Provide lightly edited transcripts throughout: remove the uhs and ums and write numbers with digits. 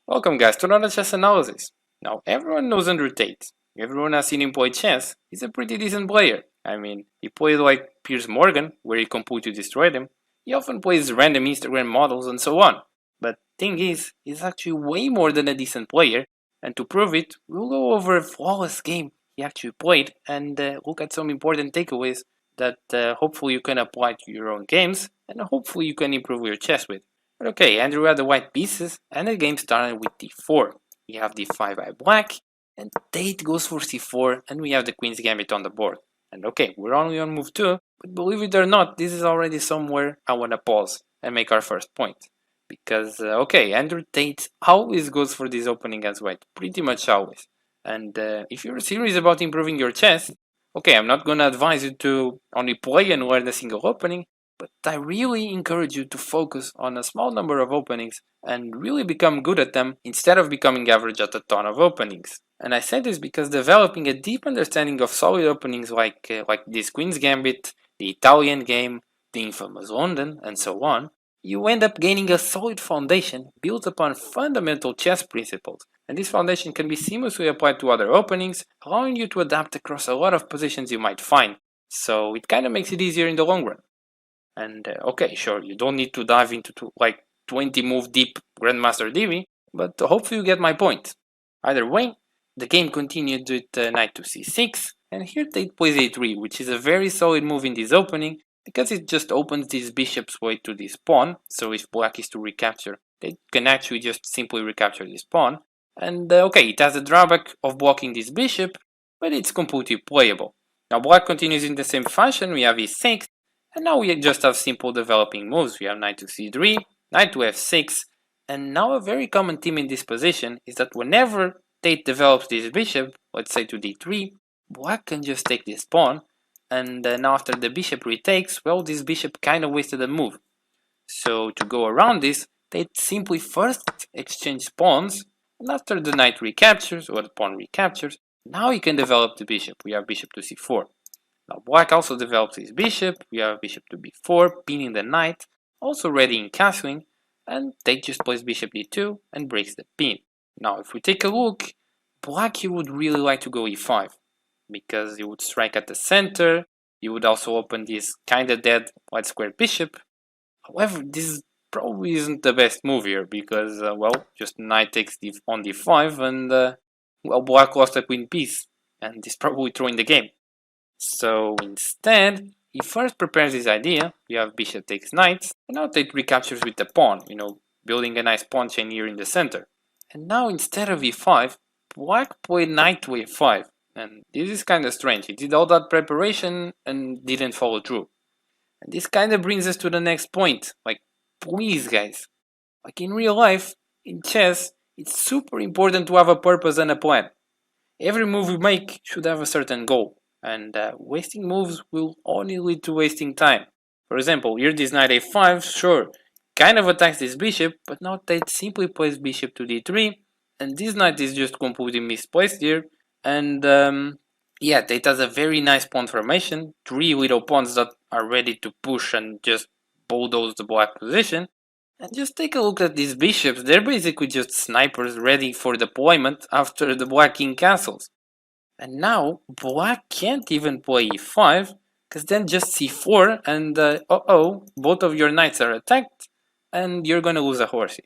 Welcome guys to another chess analysis. Now everyone knows Andrew Tate. Everyone has seen him play chess. He's a pretty decent player. I mean, he played like Piers Morgan, where he completely destroyed him. He often plays random Instagram models and so on. But thing is, he's actually way more than a decent player. And to prove it, we'll go over a flawless game he actually played and look at some important takeaways that hopefully you can apply to your own games and hopefully you can improve your chess with. But okay, Andrew had the white pieces, and the game started with d4. We have d5 by black, and Tate goes for c4, and we have the queen's gambit on the board. And okay, we're only on move 2, but believe it or not, this is already somewhere I want to pause and make our first point. Because, okay, Andrew Tate always goes for this opening as white, pretty much always. And if you're serious about improving your chess, okay, I'm not gonna advise you to only play and learn a single opening, but I really encourage you to focus on a small number of openings and really become good at them instead of becoming average at a ton of openings. And I say this because developing a deep understanding of solid openings like this Queen's Gambit, the Italian game, the infamous London, and so on, you end up gaining a solid foundation built upon fundamental chess principles. And this foundation can be seamlessly applied to other openings, allowing you to adapt across a lot of positions you might find. So it kind of makes it easier in the long run. And okay, sure, you don't need to dive into like 20 move deep Grandmaster Divi, but hopefully you get my point. Either way, the game continued with knight to c6, and here Tate plays a3, which is a very solid move in this opening, because it just opens this bishop's way to this pawn, so if black is to recapture, they can actually just simply recapture this pawn. And okay, it has a drawback of blocking this bishop, but it's completely playable. Now black continues in the same fashion, we have e6, and now we just have simple developing moves. We have knight to c3, knight to f6, and now a very common theme in this position is that whenever Tate develops this bishop, let's say to d3, black can just take this pawn, and then after the bishop retakes, well, this bishop kind of wasted a move. So to go around this, Tate simply first exchange pawns, and after the knight recaptures, or the pawn recaptures, now he can develop the bishop. We have bishop to c4. Now black also develops his bishop, we have bishop to b4, pinning the knight, also ready in castling, and Tate just plays bishop d2 and breaks the pin. Now if we take a look, black he would really like to go e5, because he would strike at the center, he would also open this kinda dead white square bishop. However, this probably isn't the best move here, because, well, just knight takes on d5 and, well, black lost a queen piece, and is probably throwing the game. So instead, he first prepares his idea. We have bishop takes knight, and now Tate recaptures with the pawn, building a nice pawn chain here in the center. And now instead of e5, black played knight to a5, and this is kind of strange. He did all that preparation and didn't follow through. And this kind of brings us to the next point. Like, please guys, like in real life, in chess, it's super important to have a purpose and a plan. Every move you make should have a certain goal, and wasting moves will only lead to wasting time. For example, here this knight a5, sure, kind of attacks this bishop, but now Tate simply plays bishop to d3, and this knight is just completely misplaced here, and yeah, Tate has a very nice pawn formation, 3 little pawns that are ready to push and just bulldoze the black position. And just take a look at these bishops, they're basically just snipers ready for deployment after the black king castles. And now, black can't even play e5, because then just c4 and both of your knights are attacked, and you're gonna lose a horsey.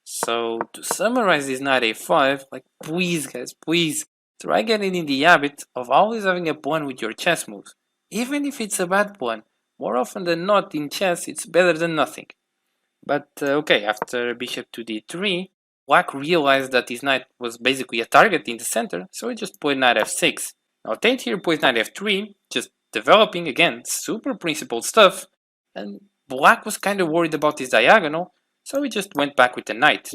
So, to summarize this knight a5, like please guys, please, try getting in the habit of always having a plan with your chess moves. Even if it's a bad plan, more often than not in chess it's better than nothing. But okay, after bishop to d3, black realized that his knight was basically a target in the center, so he just played knight f6. Now Tate here plays knight f3, just developing, again, super principled stuff, and black was kind of worried about his diagonal, so he just went back with the knight.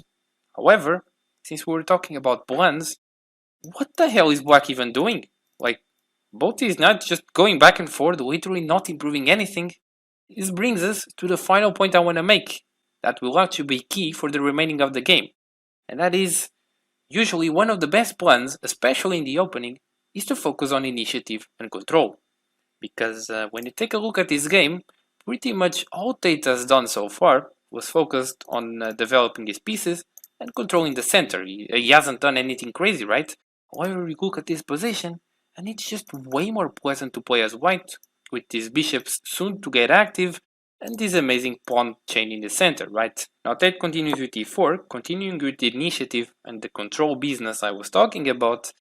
However, since we were talking about plans, what the hell is black even doing? Like, both these knights just going back and forth, literally not improving anything. This brings us to the final point I want to make that will actually be key for the remaining of the game. And that is, usually one of the best plans, especially in the opening, is to focus on initiative and control. Because when you take a look at this game, pretty much all Tate has done so far was focused on developing his pieces and controlling the center. He hasn't done anything crazy, right? However, we look at this position, and it's just way more pleasant to play as white, with these bishops soon to get active, and this amazing pawn chain in the center, right? Now Tate continues with e4, continuing with the initiative and the control business I was talking about,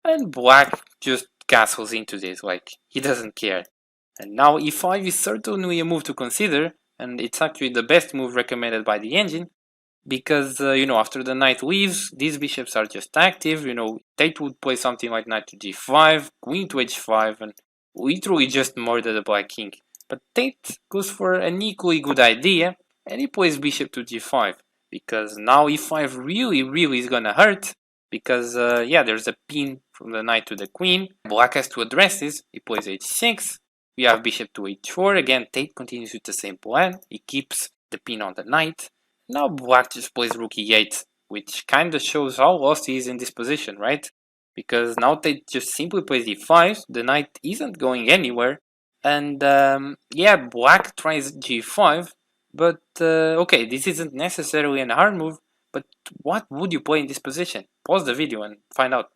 and black just castles into this, like, he doesn't care. And now e5 is certainly a move to consider, and it's actually the best move recommended by the engine, because, after the knight leaves, these bishops are just active. Tate would play something like knight to g5, queen to h5, and literally just murder the black king. But Tate goes for an equally good idea, and he plays bishop to g5, because now e5 really is gonna hurt, because, there's a pin from the knight to the queen. Black has to address this. He plays h6. We have bishop to h4. Again, Tate continues with the same plan. He keeps the pin on the knight. Now black just plays rook e8, which kinda shows how lost he is in this position, right? Because now Tate just simply plays e5, the knight isn't going anywhere, and black tries g5, but okay, this isn't necessarily an hard move, but what would you play in this position? Pause the video and find out.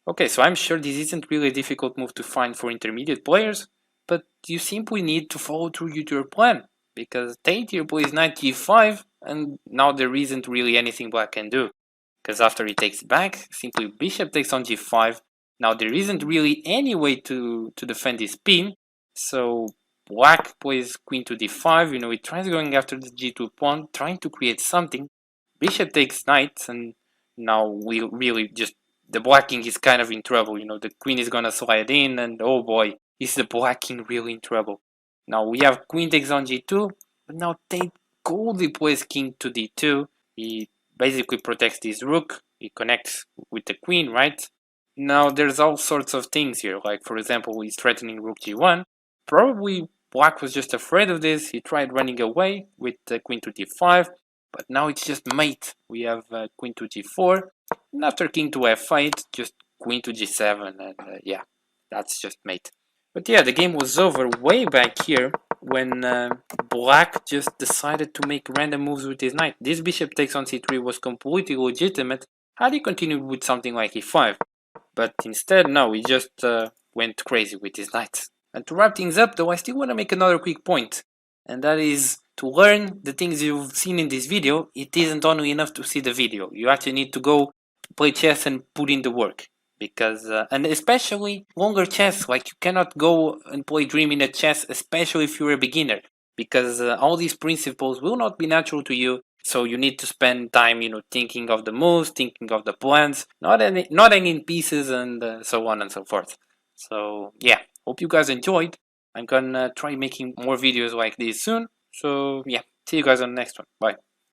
Okay, so I'm sure this isn't really a difficult move to find for intermediate players, but you simply need to follow through with your plan, because Tate here plays knight g5, and now there isn't really anything black can do. Because after he takes back, simply bishop takes on g5. Now there isn't really any way to defend this pin, so black plays queen to d5, he tries going after the g2 pawn, trying to create something. Bishop takes knight, and now we really just, the black king is kind of in trouble, the queen is gonna slide in, and oh boy, is the black king really in trouble. Now we have queen takes on g2, but now Tate coldly plays king to d2. He basically protects this rook, he connects with the queen, right? Now there's all sorts of things here, like for example, he's threatening rook g1. Probably black was just afraid of this, he tried running away with queen to d5, but now it's just mate. We have queen to g4, and after king to f8, just queen to g7, and that's just mate. But yeah, the game was over way back here when black just decided to make random moves with his knight. This bishop takes on c3 was completely legitimate had he continued with something like e5. But instead, no, he just went crazy with his knight. And to wrap things up though, I still want to make another quick point, and that is, to learn the things you've seen in this video, it isn't only enough to see the video. You actually need to go play chess and put in the work. Because, and especially longer chess, like you cannot go and play Dream in a chess, especially if you're a beginner. Because all these principles will not be natural to you, so you need to spend time, thinking of the moves, thinking of the plans, not hanging pieces, and so on and so forth. So yeah, hope you guys enjoyed. I'm gonna try making more videos like this soon. So yeah, see you guys on the next one. Bye.